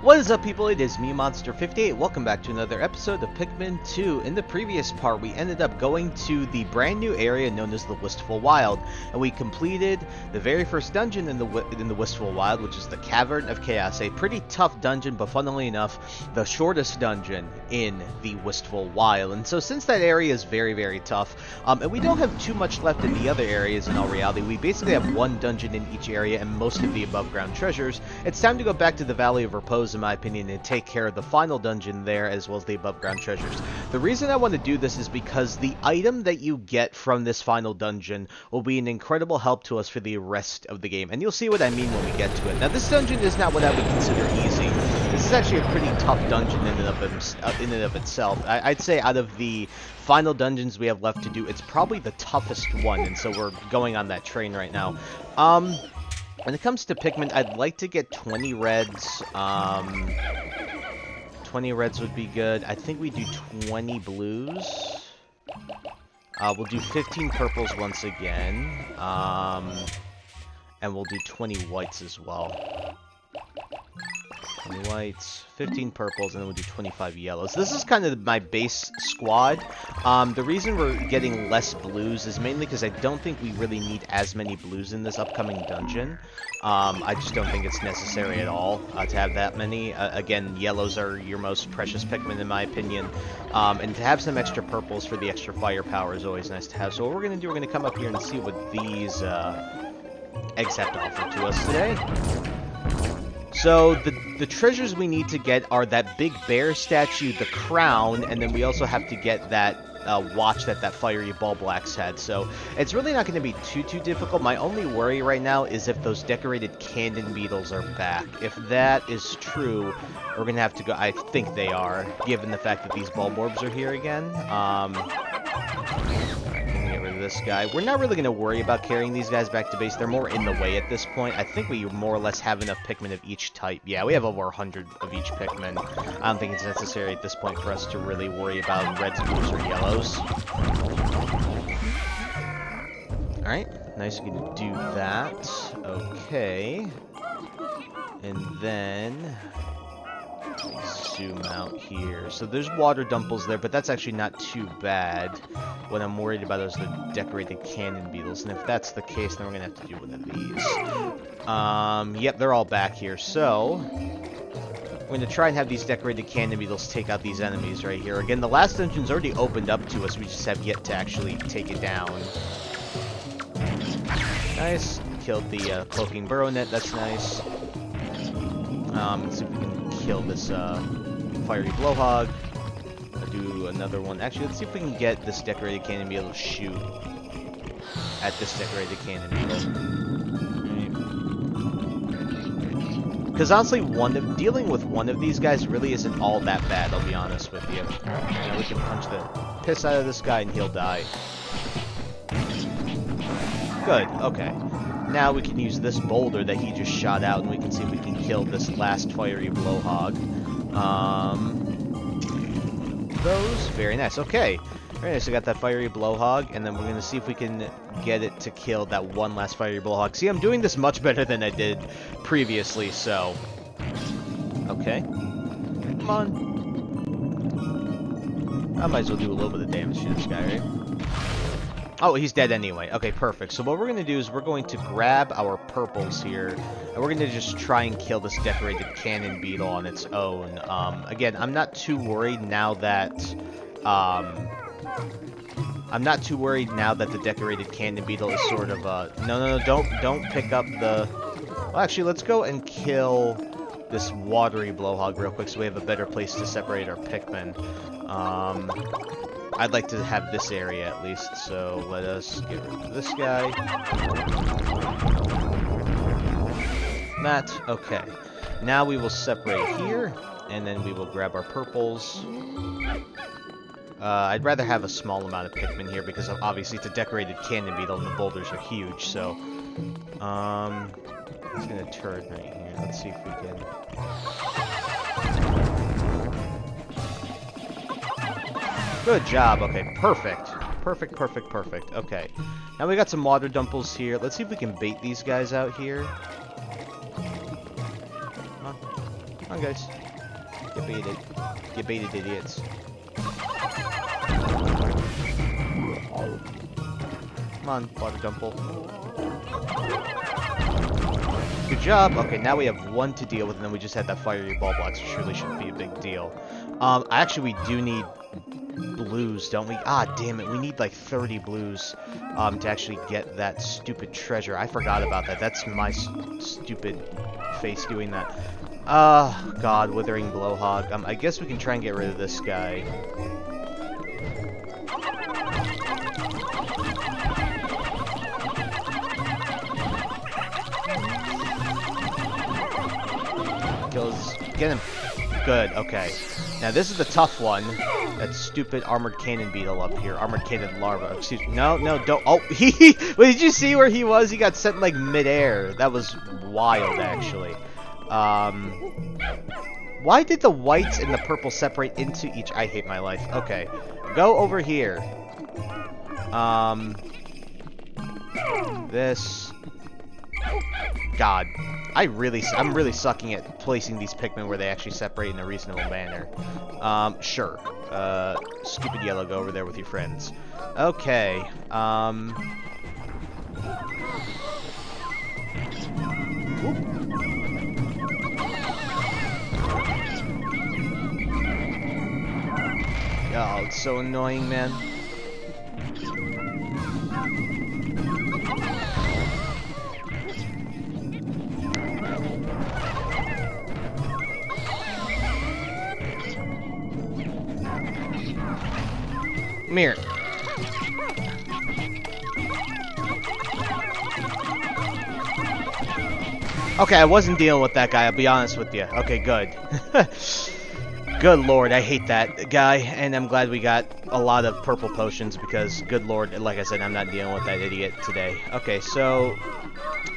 What is up, people? It is me, Monster58. Welcome back to another episode of Pikmin 2. In the previous part, we ended up going to the brand new area known as the Wistful Wild, and we completed the very first dungeon in the Wistful Wild, which is the Cavern of Chaos. A pretty tough dungeon, but funnily enough, the shortest dungeon in the Wistful Wild. And so, since that area is very, very tough, and we don't have too much left in the other areas in all reality, we basically have one dungeon in each area and most of the above-ground treasures. It's time to go back to the Valley of Repose, in my opinion, and take care of the final dungeon there as well as the above ground treasures. The reason I want to do this is because the item that you get from this final dungeon will be an incredible help to us for the rest of the game, and you'll see what I mean when we get to it. Now, this dungeon is not what I would consider easy. This is actually a pretty tough dungeon in and of itself. I'd say out of the final dungeons we have left to do, it's probably the toughest one, and so we're going on that train right now. When it comes to Pikmin, I'd like to get 20 reds. 20 reds would be good. I think we do 20 blues. We'll do 15 purples once again. And we'll do 20 whites as well. 20 whites, 15 purples, and then we'll do 25 yellows. This is kind of my base squad. The reason we're getting less blues is mainly because I don't think we really need as many blues in this upcoming dungeon. I just don't think it's necessary at all to have that many. Again, yellows are your most precious Pikmin in my opinion. And to have some extra purples for the extra firepower is always nice to have. So what we're going to do, we're going to come up here and see what these eggs have to offer to us today. So, the treasures we need to get are that big bear statue, the crown, and then we also have to get that watch that fiery ball blacks had. So, it's really not going to be too difficult. My only worry right now is if those decorated cannon beetles are back. If that is true, we're going to have to go... I think they are, given the fact that these bulb orbs are here again. Get rid of this guy. We're not really going to worry about carrying these guys back to base. They're more in the way at this point. I think we more or less have enough Pikmin of each type. Yeah, we have over 100 of each Pikmin. I don't think it's necessary at this point for us to really worry about reds, blues, or yellows. Alright, nice we can do that. Okay. And then... zoom out here. So there's water dumples there, but that's actually not too bad. What I'm worried about is the decorated cannon beetles, and if that's the case, then we're gonna have to do one of these. Yep, they're all back here. So we're gonna try and have these decorated cannon beetles take out these enemies right here. Again, the last dungeon's already opened up to us. We just have yet to actually take it down. Nice. Killed the cloaking burrow net. That's nice. Let's see if we can kill this fiery blowhog. I'll do another one. Actually, let's see if we can get this decorated cannon beetle to shoot at this decorated cannon beetle. Because honestly, dealing with one of these guys really isn't all that bad, I'll be honest with you. We can punch the piss out of this guy and he'll die. Good, okay. Now we can use this boulder that he just shot out, and we can see if we can kill this last fiery blowhog. Those, very nice. Okay, very nice. We got that fiery blowhog, and then we're gonna see if we can get it to kill that one last fiery blowhog. See, I'm doing this much better than I did previously. So, okay, come on. I might as well do a little bit of damage to this guy, right? Oh, he's dead anyway. Okay, perfect. So what we're going to do is we're going to grab our purples here, and we're going to just try and kill this decorated cannon beetle on its own. Again, I'm not too worried now that... the decorated cannon beetle is sort of No, don't pick up the... Well, actually, let's go and kill this watery blowhog real quick so we have a better place to separate our Pikmin. I'd like to have this area at least, so let us get rid of this guy. That, okay. Now we will separate here, and then we will grab our purples. I'd rather have a small amount of Pikmin here, because obviously it's a decorated cannon beetle and the boulders are huge, so... it's gonna turn right here. Let's see if we can... Good job. Okay, perfect. Perfect. Okay. Now we got some water dumples here. Let's see if we can bait these guys out here. Come on, guys. Get baited. Get baited, idiots. Come on, water dumple. Good job. Okay, now we have one to deal with, and then we just had that fiery ball blocks, which really shouldn't be a big deal. Actually, we do need blues, don't we? Ah, damn it. We need like 30 blues to actually get that stupid treasure. I forgot about that. That's my stupid face doing that. God, Withering Blowhog. I guess we can try and get rid of this guy. Get him. Good, okay. Now this is the tough one. That stupid armored cannon beetle up here. Armored cannon larva. Excuse me. No, don't. Oh, wait, did you see where he was? He got sent like midair. That was wild, actually. Why did the whites and the purple separate into each? I hate my life. Okay. Go over here. This. God. I'm really sucking at placing these Pikmin where they actually separate in a reasonable manner. Sure. Stupid yellow, go over there with your friends. Okay. Oh, it's so annoying, man. Come here. Okay, I wasn't dealing with that guy, I'll be honest with you. Okay, good. Good lord, I hate that guy, and I'm glad we got a lot of purple potions because, good lord, like I said, I'm not dealing with that idiot today. Okay, so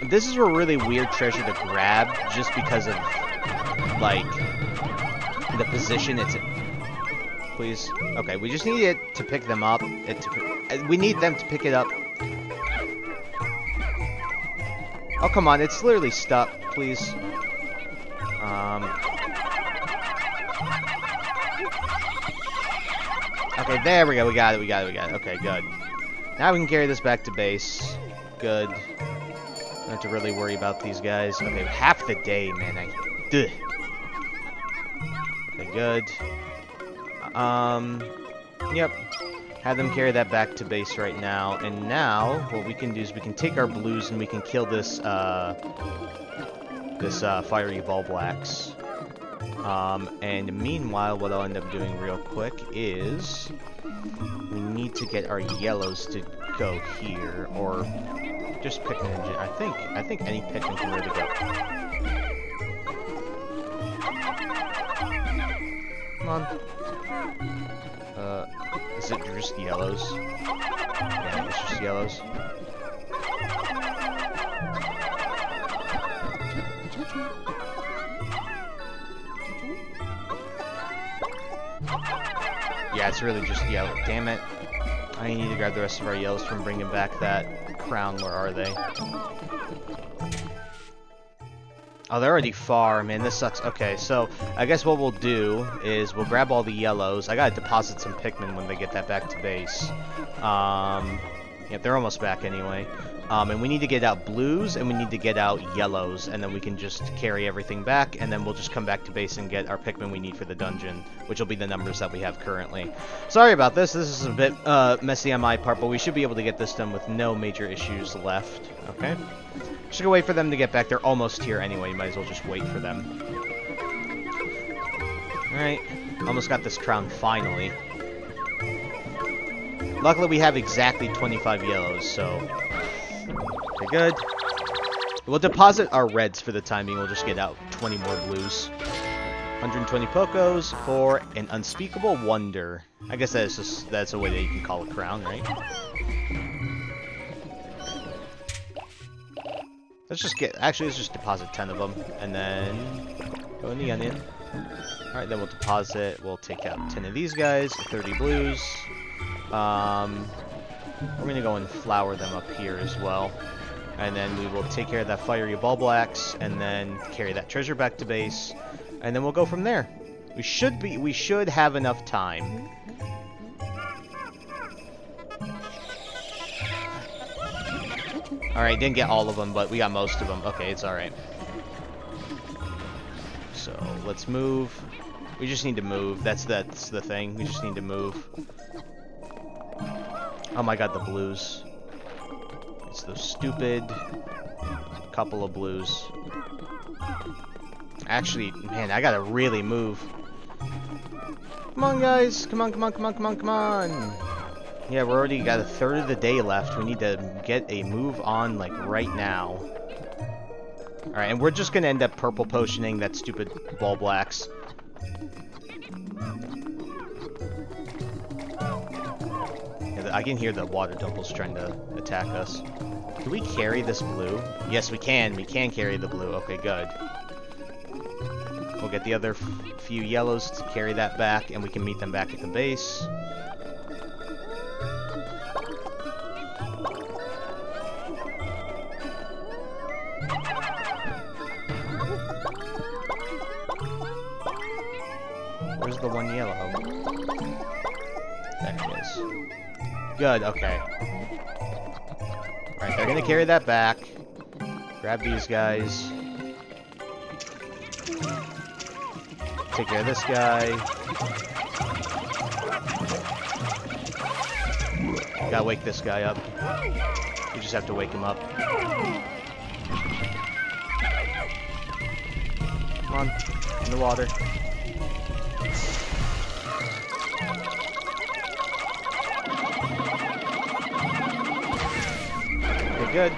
this is a really weird treasure to grab just because of, like, the position it's in. Please. Okay, we just need it to pick them up. We need them to pick it up. Oh, come on, it's literally stuck. Please. Okay, there we go. We got it. Okay, good. Now we can carry this back to base. Good. Don't have to really worry about these guys. Okay, half the day, man. Okay, good. Yep. Have them carry that back to base right now. And now, what we can do is we can take our blues and we can kill this, fiery ball blacks. And meanwhile, what I'll end up doing real quick is we need to get our yellows to go here, or just Pikmin engine. I think any Pikmin can really go. Come on. Is it just yellows? Yeah, it's just yellows. Yeah, it's really just yellow. Damn it. I need to grab the rest of our yellows from bringing back that crown. Where are they? Oh, they're already far, man. This sucks. Okay, so I guess what we'll do is we'll grab all the yellows. I gotta deposit some Pikmin when they get that back to base. Yep, they're almost back anyway. And we need to get out blues, and we need to get out yellows, and then we can just carry everything back, and then we'll just come back to base and get our Pikmin we need for the dungeon, which will be the numbers that we have currently. Sorry about this. This is a bit messy on my part, but we should be able to get this done with no major issues left. Okay? Just gonna wait for them to get back. They're almost here anyway. You might as well just wait for them. Alright. Almost got this crown finally. Luckily, we have exactly 25 yellows, so... Okay, good. We'll deposit our reds for the time being. We'll just get out 20 more blues. 120 Pokos for an unspeakable wonder. I guess that's a way that you can call a crown, right? Let's just deposit 10 of them, and then go in the onion. Alright, then we'll deposit, we'll take out 10 of these guys, 30 blues. We're gonna go and flower them up here as well. And then we will take care of that fiery ball blacks, and then carry that treasure back to base. And then we'll go from there. We should have enough time. Alright, didn't get all of them, but we got most of them. Okay, it's alright. So, let's move. We just need to move. That's the thing. We just need to move. Oh my god, the blues. It's those stupid couple of blues. Actually, man, I gotta really move. Come on, guys. Come on, come on, come on, come on, come on. Yeah, we're already got a third of the day left. We need to get a move on, like, right now. Alright, and we're just gonna end up purple potioning that stupid ball blacks. Yeah, I can hear the water dumples trying to attack us. Can we carry this blue? Yes, we can. We can carry the blue. Okay, good. We'll get the other few yellows to carry that back, and we can meet them back at the base. Where's the one yellow? There it is. Good, okay. Alright, they're gonna carry that back. Grab these guys. Take care of this guy. Gotta wake this guy up. You just have to wake him up. Come on, in the water. Okay, good.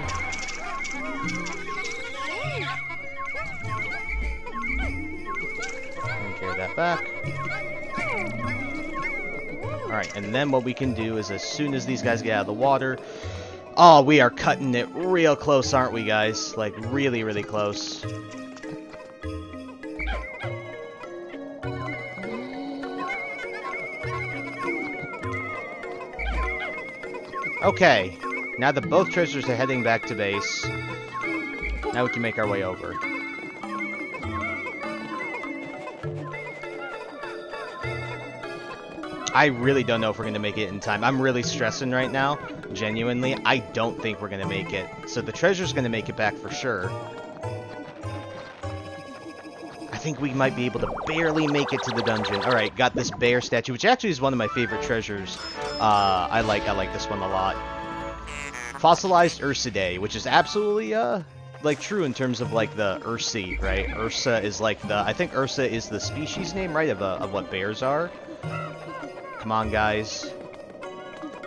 Carry that back. Alright, and then what we can do is as soon as these guys get out of the water... Oh, we are cutting it real close, aren't we, guys? Like, really, really close. Okay, now that both treasures are heading back to base, now we can make our way over. I really don't know if we're going to make it in time. I'm really stressing right now. Genuinely, I don't think we're going to make it. So the treasure's going to make it back for sure. I think we might be able to barely make it to the dungeon. Alright, got this bear statue, which actually is one of my favorite treasures. I like this one a lot. Fossilized Ursidae, which is absolutely, like, true in terms of, like, the Ursi, right? Ursa is, like, I think Ursa is the species name, right, of what bears are. Come on, guys.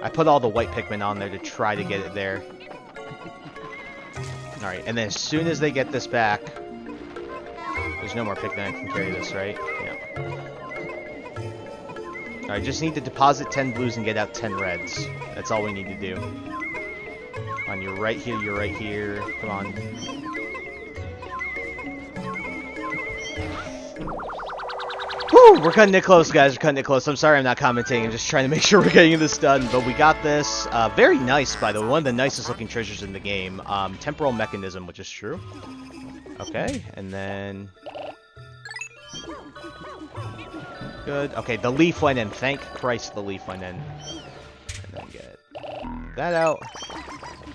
I put all the white Pikmin on there to try to get it there. Alright, and then as soon as they get this back... There's no more Pikmin that can carry this, right? Yeah. Alright, just need to deposit 10 blues and get out 10 reds. That's all we need to do. Come on, you're right here, you're right here. Come on. Woo! We're cutting it close, guys. We're cutting it close. I'm sorry I'm not commenting. I'm just trying to make sure we're getting this done. But we got this. Very nice, by the way. One of the nicest looking treasures in the game. Temporal mechanism, which is true. Okay, and then... Good. Okay, the leaf went in. Thank Christ the leaf went in. And then get that out.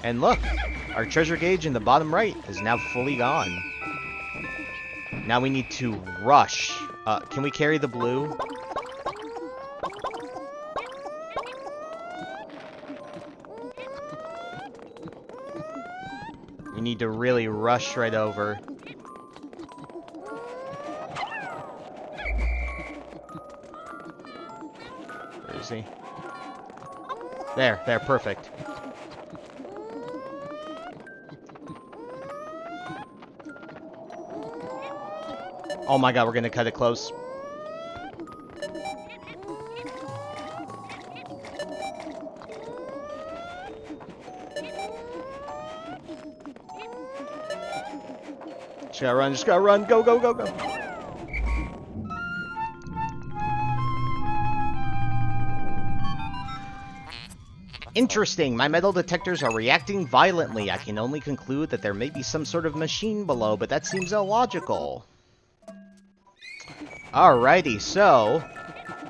And look! Our treasure gauge in the bottom right is now fully gone. Now we need to rush. Can we carry the blue? We need to really rush right over. Where is he? There, perfect. Oh my god, we're gonna cut it close. Just gotta run, just gotta run. Go, go, go, go. Interesting. My metal detectors are reacting violently. I can only conclude that there may be some sort of machine below, but that seems illogical. Alrighty, so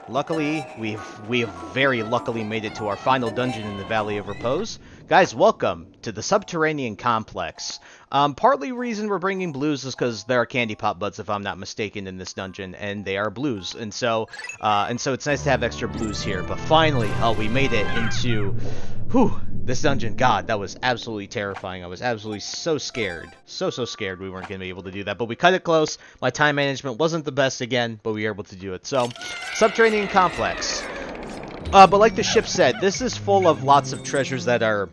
luckily we've very luckily made it to our final dungeon in the Valley of Repose. Guys, welcome to the Subterranean Complex. Partly reason we're bringing blues is because there are candy pop buds, if I'm not mistaken, in this dungeon, and they are blues, and so it's nice to have extra blues here. But finally, we made it into, this dungeon. God, that was absolutely terrifying. I was absolutely so scared, so scared we weren't gonna be able to do that. But we cut it close. My time management wasn't the best again, but we were able to do it. So, Subterranean Complex. But like the ship said, this is full of lots of treasures that are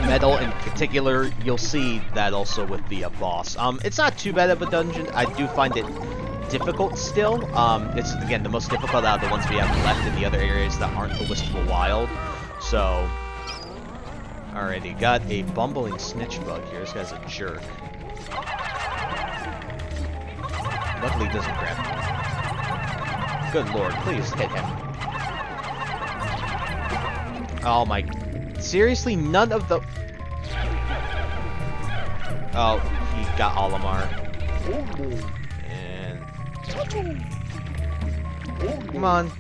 metal. In particular, you'll see that also with the boss. It's not too bad of a dungeon. I do find it difficult still. It's, again, the most difficult out of the ones we have left in the other areas that aren't the Wistful Wild. So, alrighty, got a bumbling snitch bug here. This guy's a jerk. Luckily, he doesn't grab me. Good lord, please hit him. Oh my... Seriously, none of the... Oh, he got Olimar. And... Come on.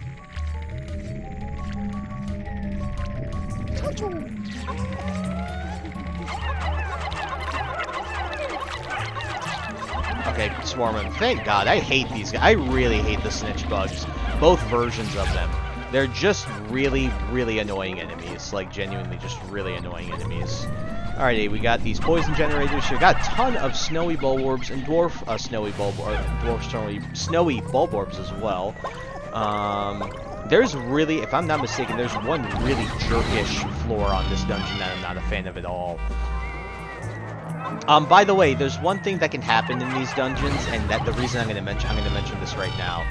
Okay, swarm him. Thank God. I hate these guys. I really hate the snitch bugs. Both versions of them. They're just really annoying enemies. Like, genuinely just really annoying enemies. Alrighty, we got these poison generators here. Got a ton of snowy bulborbs and dwarf snowy bulborbs as well. There's really, if I'm not mistaken, there's one really jerkish floor on this dungeon that I'm not a fan of at all. By the way, there's one thing that can happen in these dungeons, and that the reason I'm gonna mention this right now.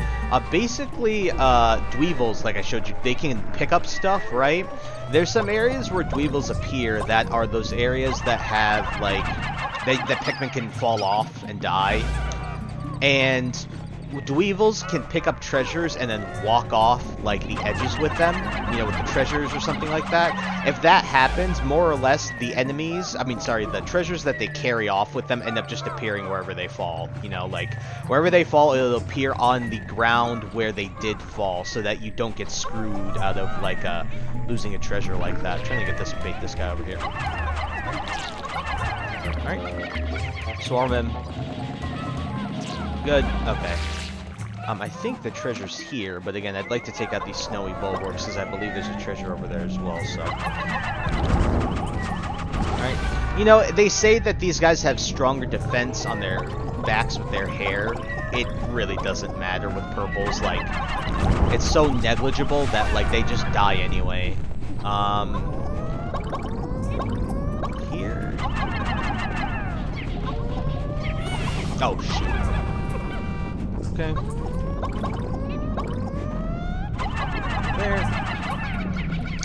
Basically, dweevils, like I showed you, they can pick up stuff, right? There's some areas where dweevils appear that are those areas that have, like, that Pikmin can fall off and die. And dweevils can pick up treasures and then walk off, like, the edges with them, you know, with the treasures or something like that. If that happens, more or less, the the treasures that they carry off with them end up just appearing wherever they fall. You know, like, wherever they fall, it'll appear on the ground where they did fall, so that you don't get screwed out of, like, losing a treasure like that. I'm trying to bait this guy over here. Alright. Swarm him. Good. Okay. I think the treasure's here, but again, I'd like to take out these snowy bulborbs, because I believe there's a treasure over there as well, so... Alright. You know, they say that these guys have stronger defense on their backs with their hair. It really doesn't matter with purples, like... It's so negligible that, like, they just die anyway. Here? Oh, shoot. Okay. There.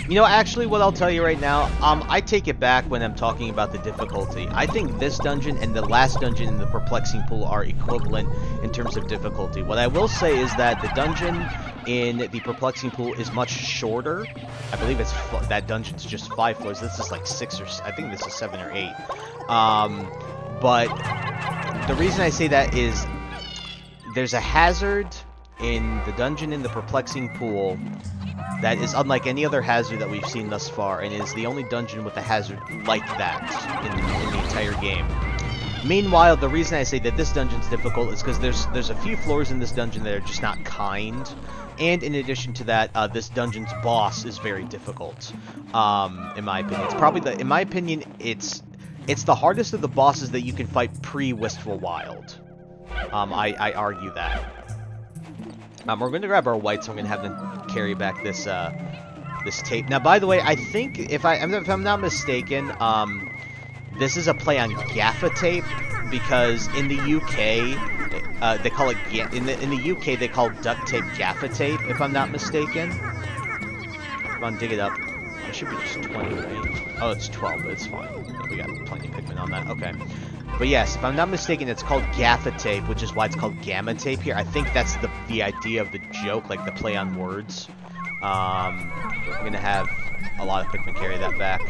You know, actually, what I'll tell you right now, I take it back when I'm talking about the difficulty. I think this dungeon and the last dungeon in the Perplexing Pool are equivalent in terms of difficulty. What I will say is that the dungeon in the Perplexing Pool is much shorter. I believe that dungeon's just 5 floors. This is like 6 or... I think this is 7 or 8. But the reason I say that is there's a hazard in the dungeon in the Perplexing Pool that is unlike any other hazard that we've seen thus far, and is the only dungeon with a hazard like that in the entire game. Meanwhile, the reason I say that this dungeon's difficult is because there's a few floors in this dungeon that are just not kind, and in addition to that, this dungeon's boss is very difficult. In my opinion, it's probably in my opinion, it's the hardest of the bosses that you can fight pre-Wistful Wild. I argue that. We're going to grab our whites, so I'm going to have them carry back this this tape. Now, by the way, I think, if I'm not mistaken, this is a play on gaffer tape, because in the UK, they call it, in the UK, they call duct tape gaffer tape, if I'm not mistaken. Come on, dig it up. It should be just 20, right? Oh, it's 12, but it's fine. Yeah, we got plenty of Pikmin on that. Okay. But yes, if I'm not mistaken, it's called gaffer tape, which is why it's called gamma tape here. I think that's the idea of the joke, like the play on words. We're going to have a lot of Pikmin carry that back.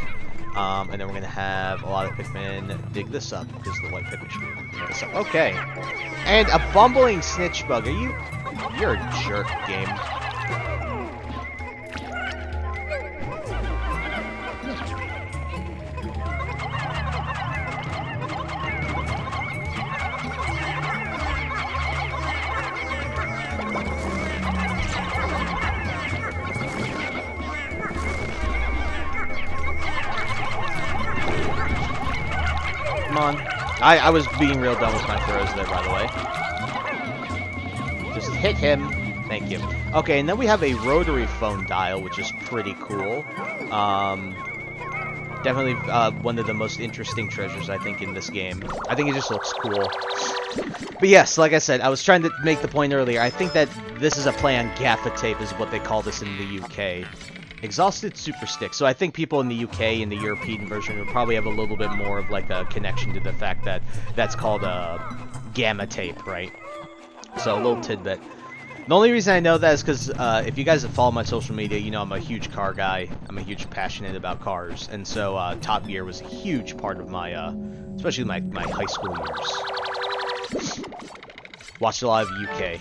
And then we're going to have a lot of Pikmin dig this up, because the white Pikmin should dig this up. Okay. And a bumbling snitch bug. You're a jerk, game. Come on. I was being real dumb with my throws there, by the way. Just hit him. Thank you. Okay, and then we have a rotary phone dial, which is pretty cool. Definitely one of the most interesting treasures, I think, in this game. I think it just looks cool. But yes, like I said, I was trying to make the point earlier. I think that this is a play on gaffer tape, is what they call this in the UK. Exhausted Super Stick. So I think people in the UK and the European version would probably have a little bit more of like a connection to the fact that that's called a gamma tape, right? So a little tidbit. The only reason I know that is because if you guys have followed my social media, you know I'm a huge car guy. I'm a huge passionate about cars, and so Top Gear was a huge part of my, especially my high school years. Watched a lot of UK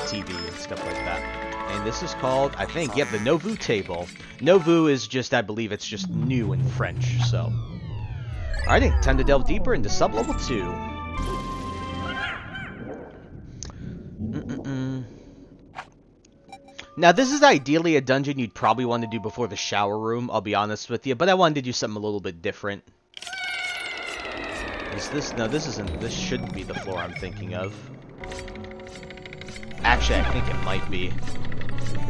TV and stuff like that. And this is called, I think, yep, the Nouveau table. Nouveau is just, I believe it's just new in French, so. Alrighty, time to delve deeper into sub-level 2. Now, this is ideally a dungeon you'd probably want to do before the shower room, I'll be honest with you, but I wanted to do something a little bit different. Is this, no, this isn't, this shouldn't be the floor I'm thinking of. Actually, I think it might be.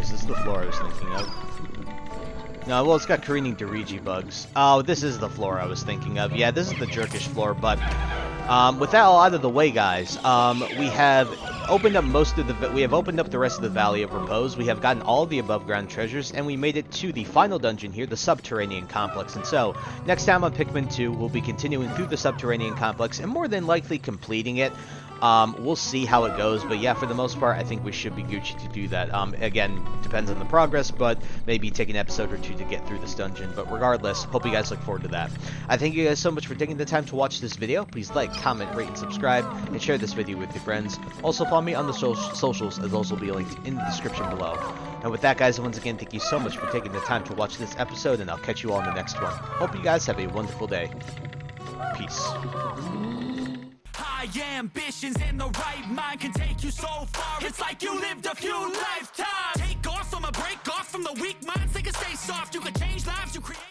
Is this the floor I was thinking of? No, well, it's got careening Dirigi bugs. Oh, this is the floor I was thinking of. Yeah, this is the jerkish floor, but with that all out of the way, guys, we have opened up opened up the rest of the Valley of Repose. We have gotten all of the above ground treasures, and we made it to the final dungeon here, the subterranean complex. And so, next time on Pikmin 2, we'll be continuing through the subterranean complex and more than likely completing it. We'll see how it goes, but yeah, for the most part, I think we should be Gucci to do that. Again, depends on the progress, but maybe take an episode or two to get through this dungeon. But regardless, hope you guys look forward to that. I thank you guys so much for taking the time to watch this video. Please like, comment, rate, and subscribe, and share this video with your friends. Also, follow me on the socials, as those will be linked in the description below. And with that, guys, once again, thank you so much for taking the time to watch this episode, and I'll catch you all in the next one. Hope you guys have a wonderful day. Peace. High ambitions and the right mind can take you so far. It's like you lived a few lifetimes. Take off from a break off from the weak minds. They can stay soft. You can change lives. You create.